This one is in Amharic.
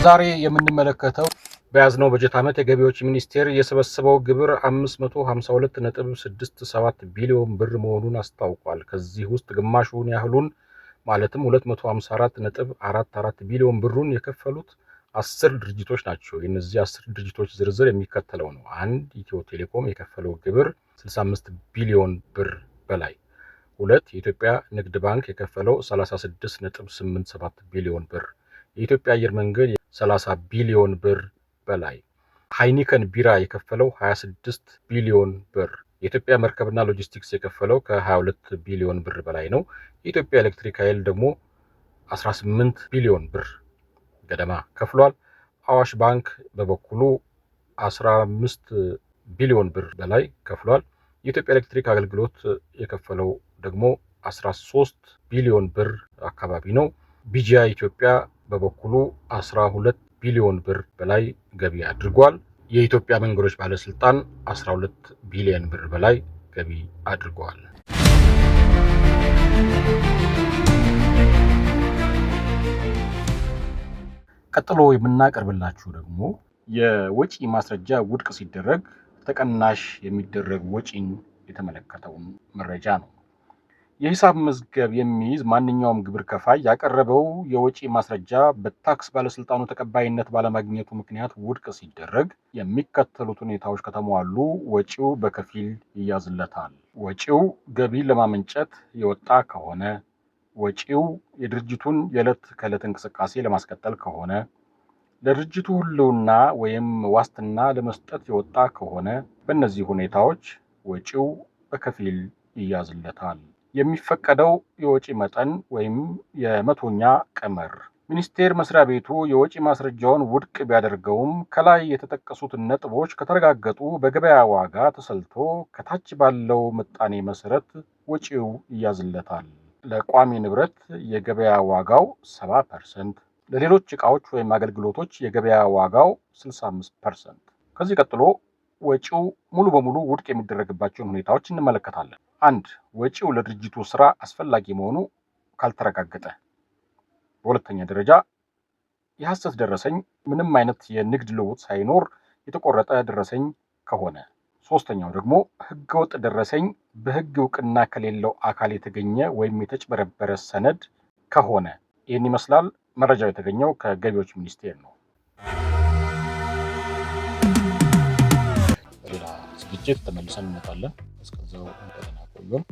ዛሬ የምንመለከተው በያዝነው በጀት ዓመት የገቢዎች ሚኒስቴር የሰበሰበው ግብር 552.67 ቢሊዮን ብር መሆኑን አስታውቋል። ከዚህ ውስጥ ግማሹን ያህሉን ማለትም 254.44 ቢሊዮን ብሩን የከፈሉት 10 ድርጅቶች ናቸው። የነዚህ 10 ድርጅቶች ዝርዝር የሚከተለው ነው። 1 ኢትዮ ቴሌኮም የከፈለው ግብር 65 ቢሊዮን ብር በላይ፣ 2 የኢትዮጵያ ንግድ ባንክ የከፈለው 36.87 ቢሊዮን ብር፣ የኢትዮጵያ አየር መንገድ 30 ቢሊዮን ብር በላይ፣ ሃይኒከን ቢራ የከፈለው 26 ቢሊዮን ብር፣ የኢትዮጵያ መርከብና ሎጂስቲክስ የከፈለው ከ22 ቢሊዮን ብር በላይ ነው። የኢትዮጵያ ኤሌክትሪክ ኃይል ደግሞ 18 ቢሊዮን ብር ገደማ ከፍሏል። አዋሽ ባንክ በበኩሉ 15 ቢሊዮን ብር በላይ ከፍሏል። የኢትዮጵያ ኤሌክትሪክ አገልግሎት የከፈለው ደግሞ 13 ቢሊዮን ብር አካባቢ ነው። ቢጂአይ ኢትዮጵያ በበኩሉ 12 ቢሊዮን ብር በላይ ገቢ አድርጓል። የኢትዮጵያ መንገዶች ባለስልጣን 12 ቢሊዮን ብር በላይ ገቢ አድርጓል። ቀጥሎ የምናቀርብላችሁ ደግሞ የወጪ ማስረጃ ውድቅ ሲደረግ ተቀናሽ የሚደረግ ወጪን የተመለከተውን መረጃ ነው። የሂሳብ መዝገብ የሚይዝ ማንኛውም ግብር ከፋይ ያቀረበው የወጪ ማስረጃ በታክስ ባለስልጣኑ ተቀባይነት ባለማግኘቱ ምክንያት ውድቅ ሲደረግ የሚከተሉት ሁኔታዎች ከተሟሉ ወጪው በከፊል ይያዝለታል። ወጪው ገቢ ለማመንጨት የወጣ ከሆነ፣ ወጪው የድርጅቱን የዕለት ከዕለት እንቅስቃሴ ለማስቀጠል ከሆነ፣ ለድርጅቱ ህልውና ወይም ዋስትና ለመስጠት የወጣ ከሆነ፣ በእነዚህ ሁኔታዎች ወጪው በከፊል ይያዝለታል። የሚፈቀደው የወጪ መጠን ወይም የመቶኛ ቀመር ሚኒስቴር መስሪያ ቤቱ የወጪ ማስረጃውን ውድቅ ቢያደርገውም ከላይ የተጠቀሱት ነጥቦች ከተረጋገጡ በገበያ ዋጋ ተሰልቶ ከታች ባለው ምጣኔ መሰረት ወጪው ይያዝለታል። ለቋሚ ንብረት የገበያ ዋጋው 70%፣ ለሌሎች ዕቃዎች ወይም አገልግሎቶች የገበያ ዋጋው 65%። ከዚህ ቀጥሎ ወጪው ሙሉ በሙሉ ውድቅ የሚደረግባቸውን ሁኔታዎች እንመለከታለን። 1. ወጪው ለድርጅቱ ስራ አስፈላጊ መሆኑ ካልተረጋገጠ። በሁለተኛ ደረጃ የሐሰት ደረሰኝ፣ ምንም አይነት የንግድ ልውውጥ ሳይኖር የተቆረጠ ደረሰኝ ከሆነ። ሶስተኛው ደግሞ ህገወጥ ደረሰኝ፣ በህግ እውቅና ከሌለው አካል የተገኘ ወይም የተጭበረበረ ሰነድ ከሆነ። ይህን ይመስላል። መረጃው የተገኘው ከገቢዎች ሚኒስቴር ነው። በሌላ ዝግጅት ተመልሰን እንመጣለን። እስከዛው እንደገና ቆዩን።